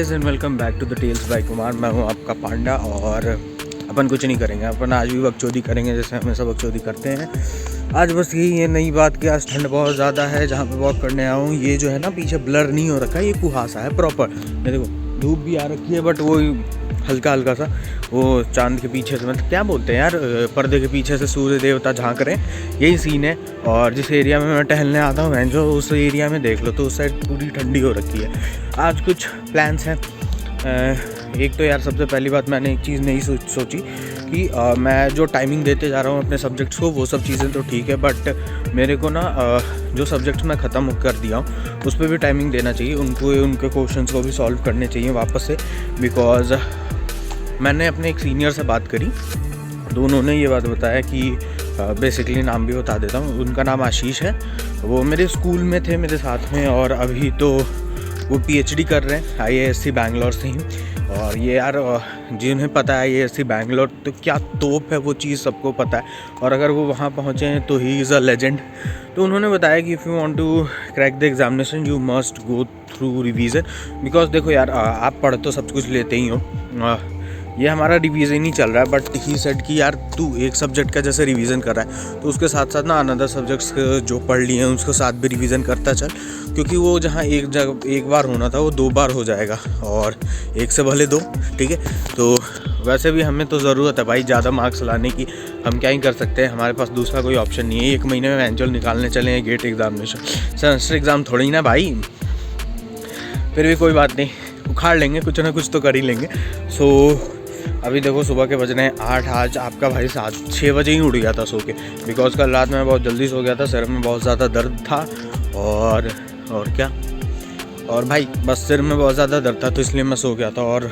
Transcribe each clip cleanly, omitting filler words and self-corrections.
Guys and welcome back to the tales by Kumar. मैं हूं आपका पांडा और अपन कुछ नहीं करेंगे, अपन आज भी बकचोदी करेंगे जैसे हमेशा बकचोदी करते हैं। आज बस यही है नई बात कि आज ठंड बहुत ज़्यादा है। जहाँ पे वॉक करने आया हूँ, ये जो है ना पीछे ब्लर नहीं हो रखा है, ये कुहासा है प्रॉपर। ये देखो धूप भी आ रखी है बट वो हल्का हल्का सा वो चांद के पीछे से, मतलब क्या बोलते हैं यार, पर्दे के पीछे से सूर्य देवता झांक रहे हैं, यही सीन है। और जिस एरिया में मैं टहलने आता हूँ जो उस एरिया में देख लो तो उस साइड पूरी ठंडी हो रखी है। आज कुछ प्लान्स हैं। एक तो यार सबसे पहली बात मैंने एक चीज़ नहीं सोची कि मैं जो टाइमिंग देते जा रहा हूँ अपने सब्जेक्ट्स को वो सब चीज़ें तो ठीक है, बट मेरे को ना जो सब्जेक्ट्स मैं ख़त्म कर दिया हूँ उस पर भी टाइमिंग देना चाहिए, उनके क्वेश्चंस को भी सॉल्व करने चाहिए वापस से। बिकॉज़ मैंने अपने एक सीनियर से बात करी तो उन्होंने ये बात बताया कि बेसिकली नाम भी बता देता हूँ, उनका नाम आशीष है। वो मेरे स्कूल में थे मेरे साथ में और अभी तो वो पीएचडी कर रहे हैं आईएएससी बैंगलोर से ही। और ये यार जिन्हें पता है आईएएससी बैंगलोर तो क्या तोप है, वो चीज़ सबको पता है। और अगर वो वहाँ पहुँचे हैं तो ही इज़ अ लेजेंड। तो उन्होंने बताया कि if you want to crack the examination you must go through revision. Because देखो यार आप पढ़ तो सब कुछ लेते ही हो, ये हमारा रिवीजन ही चल रहा है, बट ही सेड कि यार तू एक सब्जेक्ट का जैसे रिवीजन कर रहा है तो उसके साथ साथ ना अनदर सब्जेक्ट्स जो पढ़ लिए हैं उसके साथ भी रिवीजन करता चल, क्योंकि वो जहाँ एक बार होना था वो 2 बार हो जाएगा और एक से भले 2, ठीक है। तो वैसे भी हमें तो ज़रूरत है भाई ज़्यादा मार्क्स लाने की, हम क्या ही कर सकते हैं, हमारे पास दूसरा कोई ऑप्शन नहीं है। 1 महीने में एनुअल निकालने चले हैं, गेट एग्जामिनेशन, सेमेस्टर एग्ज़ाम थोड़ी ना भाई। फिर भी कोई बात नहीं, उखाड़ लेंगे, कुछ ना कुछ तो कर ही लेंगे। सो अभी देखो सुबह के बज रहे हैं 8। आज आपका भाई 6 बजे ही उठ गया था सो के, बिकॉज कल रात में बहुत जल्दी सो गया था, सिर में बहुत ज़्यादा दर्द था और क्या, और भाई बस सिर में बहुत ज़्यादा दर्द था तो इसलिए मैं सो गया था। और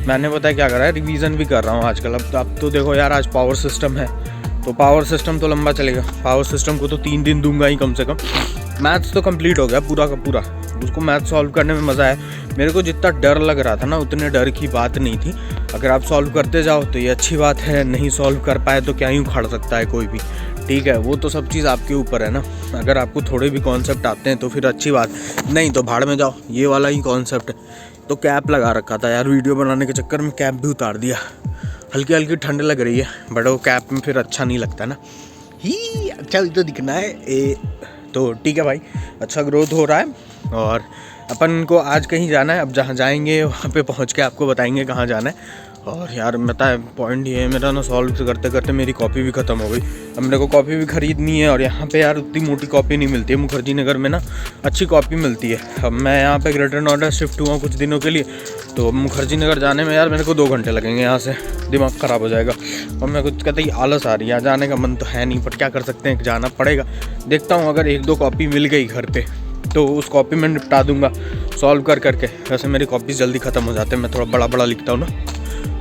मैंने पता है क्या करा है, रिवीजन भी कर रहा हूँ आजकल। अब तो देखो यार आज पावर सिस्टम है तो पावर सिस्टम तो लंबा चलेगा, पावर सिस्टम को तो 3 दिन दूंगा ही कम से कम। मैथ्स तो कंप्लीट हो गया पूरा का पूरा, उसको मैथ सॉल्व करने में मज़ा है। मेरे को जितना डर लग रहा था ना उतने डर की बात नहीं थी। अगर आप सॉल्व करते जाओ तो ये अच्छी बात है, नहीं सॉल्व कर पाए तो क्या ही उखाड़ सकता है कोई भी, ठीक है। वो तो सब चीज़ आपके ऊपर है ना, अगर आपको थोड़े भी कॉन्सेप्ट आते हैं तो फिर अच्छी बात, नहीं तो भाड़ में जाओ। ये वाला ही कॉन्सेप्ट है। तो कैप लगा रखा था यार, वीडियो बनाने के चक्कर में कैप भी उतार दिया। हल्की हल्की ठंड लग रही है बट वो कैप में फिर अच्छा नहीं लगता ना, ही अच्छा भी तो दिखना है। तो ठीक है भाई, अच्छा ग्रोथ हो रहा है। और अपन को आज कहीं जाना है, अब जहाँ जाएंगे वहाँ पे पहुँच के आपको बताएंगे कहाँ जाना है। और यार बता पॉइंट ये है मेरा ना, सॉल्व करते करते मेरी कॉपी भी ख़त्म हो गई। अब मेरे को कॉपी भी ख़रीदनी है और यहाँ पे यार उतनी मोटी कॉपी नहीं मिलती है। मुखर्जी नगर में ना अच्छी कॉपी मिलती है। अब मैं यहाँ पे ग्रेटर नोएडा शिफ्ट हुआ कुछ दिनों के लिए, तो मुखर्जी नगर जाने में यार मेरे को 2 घंटे लगेंगे, यहाँ से दिमाग ख़राब हो जाएगा। और मैं कुछ कहते ही आलस आ रही है, जाने का मन तो है नहीं पर क्या कर सकते हैं, जाना पड़ेगा। देखता हूँ अगर 1-2 कॉपी मिल गई घर पर तो उस कॉपी में निपटा दूँगा सॉल्व करके। वैसे मेरी कॉपीज़ जल्दी ख़त्म हो जाते हैं, मैं थोड़ा बड़ा लिखता हूँ ना,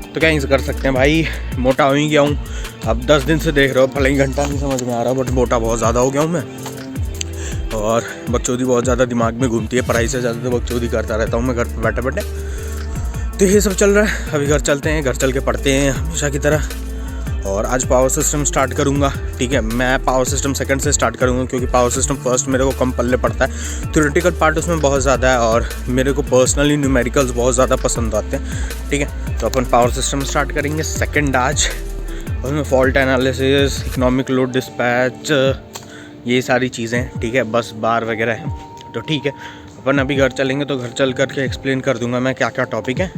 तो क्या ही कर सकते हैं भाई। मोटा हो ही गया हूँ अब, 10 दिन से देख रहे हो, भले ही घंटा नहीं समझ में आ रहा बट मोटा बहुत ज़्यादा हो गया हूँ मैं। और बकचोदी बहुत ज़्यादा दिमाग में घूमती है, पढ़ाई से ज़्यादा तो बकचोदी करता रहता हूँ मैं घर पर बैठे। तो ये सब चल रहा है। अभी घर चलते हैं, घर चल के पढ़ते हैं हमेशा की तरह। और आज पावर सिस्टम स्टार्ट करूँगा, ठीक है। मैं पावर सिस्टम सेकंड से स्टार्ट करूँगा क्योंकि पावर सिस्टम फर्स्ट मेरे को कम पल्ले पड़ता है। थ्योरेटिकल पार्ट उसमें बहुत ज़्यादा है और मेरे को पर्सनली न्यूमेरिकल्स बहुत ज़्यादा पसंद आते हैं, ठीक है। तो अपन पावर सिस्टम स्टार्ट करेंगे सेकंड आज। उसमें fault analysis, economic load dispatch, ये सारी चीज़ें, ठीक है, बस बार वगैरह है। तो ठीक है, अपन अभी घर चलेंगे तो घर चल करके एक्सप्लेन कर दूँगा मैं क्या क्या टॉपिक है,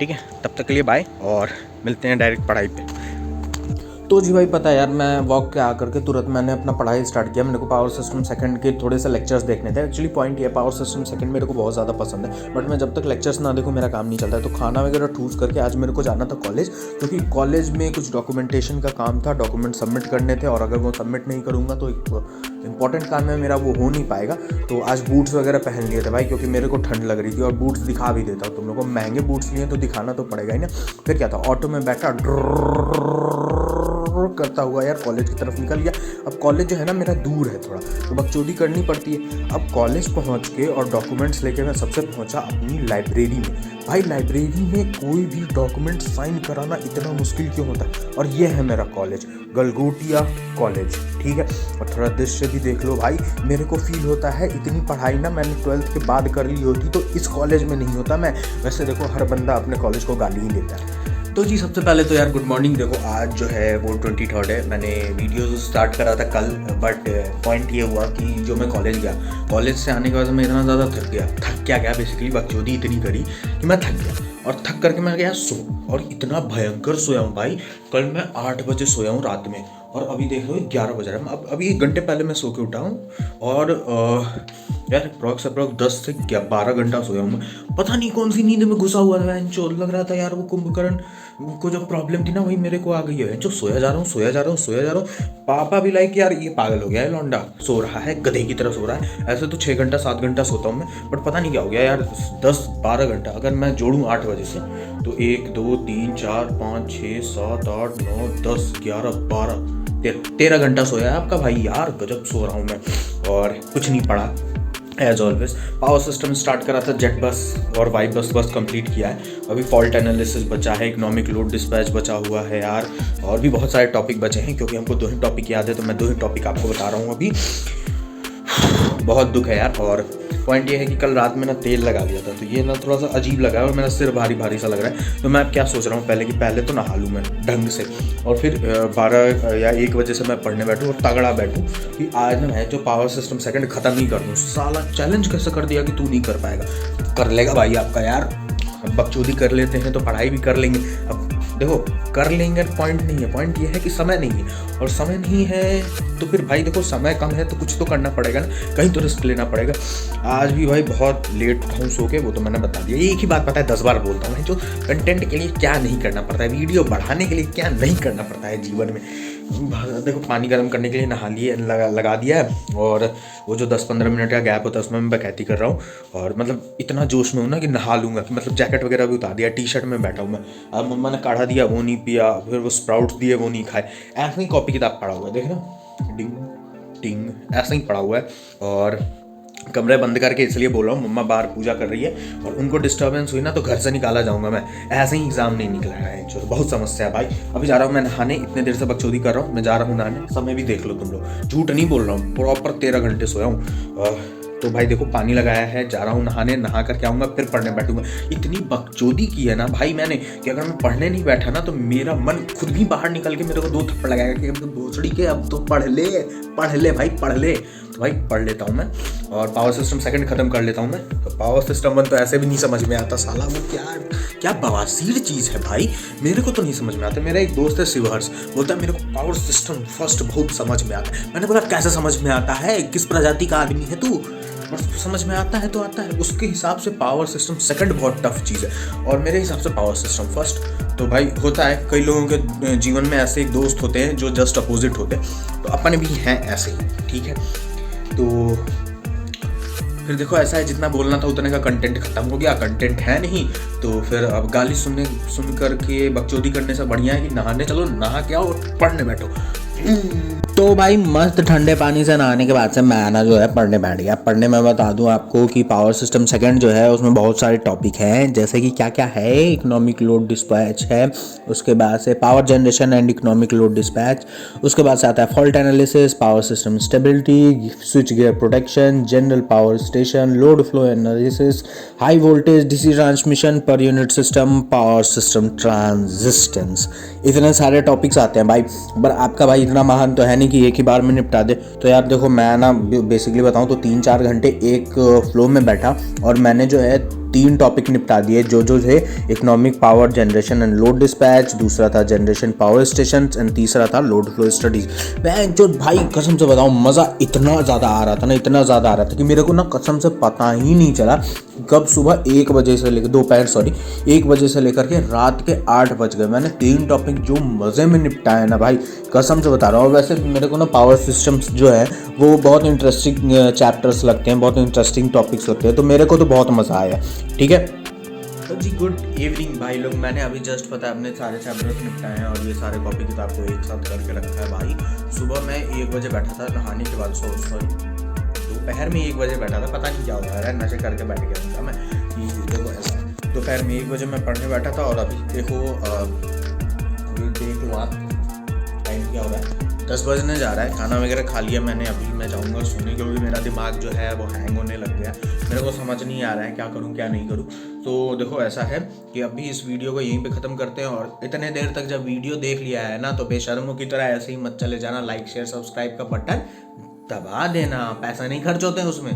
ठीक है। तब तक के लिए बाय और मिलते हैं डायरेक्ट पढ़ाई पे। तो जी भाई पता है यार, मैं वॉक के आकर के तुरंत मैंने अपना पढ़ाई स्टार्ट किया। मेरे को पावर सिस्टम सेकंड के थोड़े से लेक्चर्स देखने थे। एक्चुअली पॉइंट ये, पावर सिस्टम सेकंड मेरे को बहुत ज़्यादा पसंद है बट मैं जब तक लेक्चर्स ना देखूँ मेरा काम नहीं चलता है। तो खाना वगैरह ठूस करके आज मेरे को जाना था कॉलेज, क्योंकि कॉलेज में कुछ डॉक्यूमेंटेशन का काम था, डॉक्यूमेंट सबमिट करने थे और अगर वो सबमिट नहीं करूँगा तो इंपॉर्टेंट काम है मेरा, वो हो नहीं पाएगा। तो आज बूट्स वगैरह पहन लिए थे भाई, क्योंकि मेरे को ठंड लग रही थी। और बूट्स दिखा भी देता हूँ तुम लोगों को, महंगे बूट्स लिए तो दिखाना तो पड़ेगा ही ना। फिर क्या था, ऑटो में बैठा करता हुआ यार कॉलेज की तरफ निकल गया। अब कॉलेज जो है ना मेरा दूर है थोड़ा, तो बकचोदी करनी पड़ती है। अब कॉलेज पहुंच के और डॉक्यूमेंट्स लेके मैं सबसे पहुंचा अपनी लाइब्रेरी में। भाई लाइब्रेरी में कोई भी डॉक्यूमेंट साइन कराना इतना मुश्किल क्यों होता है? और ये है मेरा कॉलेज, गलगोटिया कॉलेज, ठीक है। और थोड़ा दृश्य भी देख लो भाई, मेरे को फील होता है इतनी पढ़ाई ना मैंने 12th के बाद कर ली होती तो इस कॉलेज में नहीं होता मैं। वैसे देखो हर बंदा अपने कॉलेज को गाली ही देता है। तो जी सबसे पहले तो यार गुड मॉर्निंग। देखो आज जो है वो 23 है, मैंने वीडियो स्टार्ट करा था कल, बट पॉइंट ये हुआ कि जो मैं कॉलेज गया, कॉलेज से आने के बाद मैं इतना ज़्यादा थक गया बेसिकली बकचोदी इतनी करी कि मैं थक गया। और थक करके मैं गया सो, और इतना भयंकर सोया हूँ भाई। कल मैं 8 बजे सोया हूँ रात में, और अभी देख लो 11 बज रहा है। अभी 1 घंटे पहले मैं सो के उठा हूँ, और यार अप्रॉक्स 10 से 12 घंटा सोया हूँ मैं। पता नहीं कौन सी नींद में घुसा हुआ था, जो लग रहा था यार वो कुंभकर्ण को जो प्रॉब्लम थी ना वही मेरे को आ गई है। जो सोया जा रहा हूँ। पापा भी लाइक यार ये पागल हो गया है, लौंडा सो रहा है, गधे की तरह सो रहा है। ऐसे तो 6 घंटा 7 घंटा सोता हूँ मैं, बट पता नहीं क्या हो गया यार 10-12 घंटा अगर मैं जोड़ूँ 8 बजे से तो 1 2 3 4 5 6 7 8 9 10 11 12 13 घंटा सोया है आपका भाई। यार गजब सो रहा हूँ मैं, और कुछ नहीं पढ़ा as always. Power system start करा था, जेट बस और वाई बस कंप्लीट किया है। अभी फॉल्ट एनालिसिस बचा है, इकोनॉमिक लोड डिस्पैच बचा हुआ है यार, और भी बहुत सारे टॉपिक बचे हैं। क्योंकि हमको 2 ही टॉपिक याद है तो मैं 2 ही टॉपिक आपको बता रहा हूँ अभी। बहुत दुख है यार। और पॉइंट ये है कि कल रात में ना तेल लगा दिया था, तो ये ना थोड़ा सा अजीब लगा है और मेरा सिर भारी भारी सा लग रहा है। तो मैं अब क्या सोच रहा हूँ पहले तो नहा लूँ मैं ढंग से, और फिर 12 या 1 बजे से मैं पढ़ने बैठूँ और तगड़ा बैठूँ कि आज ना मैं जो पावर सिस्टम सेकंड ख़त्म नहीं कर दूँ। साला चैलेंज कैसे कर दिया कि तू नहीं कर पाएगा। कर लेगा भाई आपका यार, अब बकचोदी कर लेते हैं तो पढ़ाई भी कर लेंगे। अब देखो कर लेंगे पॉइंट नहीं है, पॉइंट ये है कि समय नहीं है, और समय नहीं है तो फिर भाई देखो समय कम है तो कुछ तो करना पड़ेगा ना, कहीं तो रिस्क लेना पड़ेगा। आज भी भाई बहुत लेट हूँ सो के, वो तो मैंने बता दिया। एक ही बात पता है 10 बार बोलता हूँ, जो कंटेंट के लिए क्या नहीं करना पड़ता है, वीडियो बढ़ाने के लिए क्या नहीं करना पड़ता है जीवन में। देखो पानी गर्म करने के लिए नहा लिए लगा दिया है, और वो जो 10-15 मिनट का गैप होता है उसमें मैं बकैती कर रहा हूँ। और मतलब इतना जोश में हूँ ना कि नहा लूँगा, कि मतलब जैकेट वगैरह भी उतार दिया, टी-शर्ट में बैठा हूँ मैं। अब मम्मा ने काढ़ा दिया वो नहीं पिया, फिर वो स्प्राउट्स दिए वो नहीं खाए, ऐसे ही कॉपी किताब पढ़ा हुआ है, देख ना डिंग टिंग ऐसा ही पड़ा हुआ है। और कमरे बंद करके इसलिए बोल रहा हूँ, मम्मा बाहर पूजा कर रही है और उनको डिस्टर्बेंस हुई ना तो घर से निकाला जाऊंगा मैं। ऐसे ही एग्जाम नहीं निकला है, जो बहुत समस्या है भाई। अभी जा रहा हूँ मैं नहाने, इतने देर से बकचोदी कर रहा हूँ, मैं जा रहा हूँ नहाने। समय भी देख लो तुम लोग, झूठ नहीं बोल रहा हूँ, प्रॉपर 13 घंटे सोया हूँ। तो भाई देखो पानी लगाया है, जा रहा हूँ नहाने, नहा करके आऊँगा फिर पढ़ने बैठूंगा। इतनी बकचोदी की है ना भाई मैंने कि अगर मैं पढ़ने नहीं बैठा ना तो मेरा मन खुद भी बाहर निकल के मेरे को 2 थप्पड़ लगाएगा कि अब तो भोसड़ी के अब तो पढ़ ले भाई पढ़ ले। तो भाई पढ़ लेता हूँ मैं, और पावर सिस्टम सेकंड खत्म कर लेता हूँ मैं। तो पावर सिस्टम 1 तो ऐसे भी नहीं समझ में आता, साला वो क्या बवासीर चीज़ है भाई, मेरे को तो नहीं समझ में आता। मेरा एक दोस्त है शिवहर्ष, बोलता है मेरे को पावर सिस्टम फर्स्ट बहुत समझ में आता है। मैंने बोला कैसे समझ में आता है, किस प्रजाति का आदमी है तू, और समझ में आता है तो आता है। उसके हिसाब से पावर सिस्टम सेकंड बहुत टफ चीज़ है, और मेरे हिसाब से पावर सिस्टम फर्स्ट। तो भाई होता है कई लोगों के जीवन में ऐसे एक दोस्त होते हैं जो जस्ट अपोजिट होते हैं, तो अपन भी हैं ऐसे ही, ठीक है। तो फिर देखो ऐसा है जितना बोलना था उतने का कंटेंट खत्म हो गया, कंटेंट है नहीं, तो फिर अब गाली सुन करके बकचोदी करने से बढ़िया है कि नहाने चलो, नहा के आओ और पढ़ने बैठो। तो भाई मस्त ठंडे पानी से नहाने के बाद से मैं ना जो है पढ़ने बैठ गया। पढ़ने में बता दूं आपको कि पावर सिस्टम सेकंड जो है उसमें बहुत सारे टॉपिक हैं, जैसे कि क्या क्या है, इकोनॉमिक लोड डिस्पैच है, उसके बाद से power generation and economic load dispatch, उसके बाद से आता है fault analysis, power system stability, switch gear protection, general power station, load flow analysis, high voltage DC transmission per unit system, power system transients. इतने सारे टॉपिक्स आते हैं भाई, पर आपका भाई इतना महान तो है नहीं कि एक ही बार में निपटा दे। तो यार देखो मैं ना बेसिकली बताऊं तो 3-4 घंटे एक फ्लो में बैठा और मैंने जो है 3 टॉपिक निपटा दिए, जो थे economic power generation and load dispatch, दूसरा था जनरेशन पावर स्टेशन एंड तीसरा था लोड फ्लो स्टडीज। मैं जो भाई कसम से बताऊं मज़ा इतना ज़्यादा आ रहा था ना, इतना ज़्यादा आ रहा था कि मेरे को ना कसम से पता ही नहीं चला कब सुबह 1 बजे से लेकर 1 बजे से लेकर के रात के 8 बज गए। मैंने 3 टॉपिक जो मज़े में निपटाए ना भाई, कसम से बता रहा हूँ। वैसे मेरे को ना पावर सिस्टम्स जो है वो बहुत इंटरेस्टिंग चैप्टर्स लगते हैं, बहुत इंटरेस्टिंग टॉपिक्स लगते हैं, तो मेरे को तो बहुत मज़ा आया, ठीक है। तो जी गुड इवनिंग भाई लोग। मैंने अभी जस्ट पता है अपने सारे चैप्टर्स निपटाए हैं और ये सारे कॉपी किताब को एक साथ करके रखा है भाई। सुबह मैं 1 बजे बैठा था नहाने के बाद, सॉरी दोपहर में 1 बजे बैठा था, पता नहीं क्या हो रहा है, नशे करके बैठ गया था मैं। देखो ऐसा दोपहर में 1 बजे मैं पढ़ने बैठा था और अभी देखो देख लो आप टाइम क्या हो रहा है, 10 बजने जा रहा है। खाना वगैरह खा लिया मैंने, अभी मैं जाऊँगा सोने क्योंकि मेरा दिमाग जो है वो हैंग होने लग गया। मेरे को समझ नहीं आ रहा है क्या करूँ क्या नहीं करूँ। तो देखो ऐसा है कि अभी इस वीडियो को यहीं पे ख़त्म करते हैं, और इतने देर तक जब वीडियो देख लिया है ना तो बेशर्मों की तरह ऐसे ही मत चले जाना, लाइक शेयर सब्सक्राइब का बटन दबा देना, पैसा नहीं खर्च होते हैं उसमें।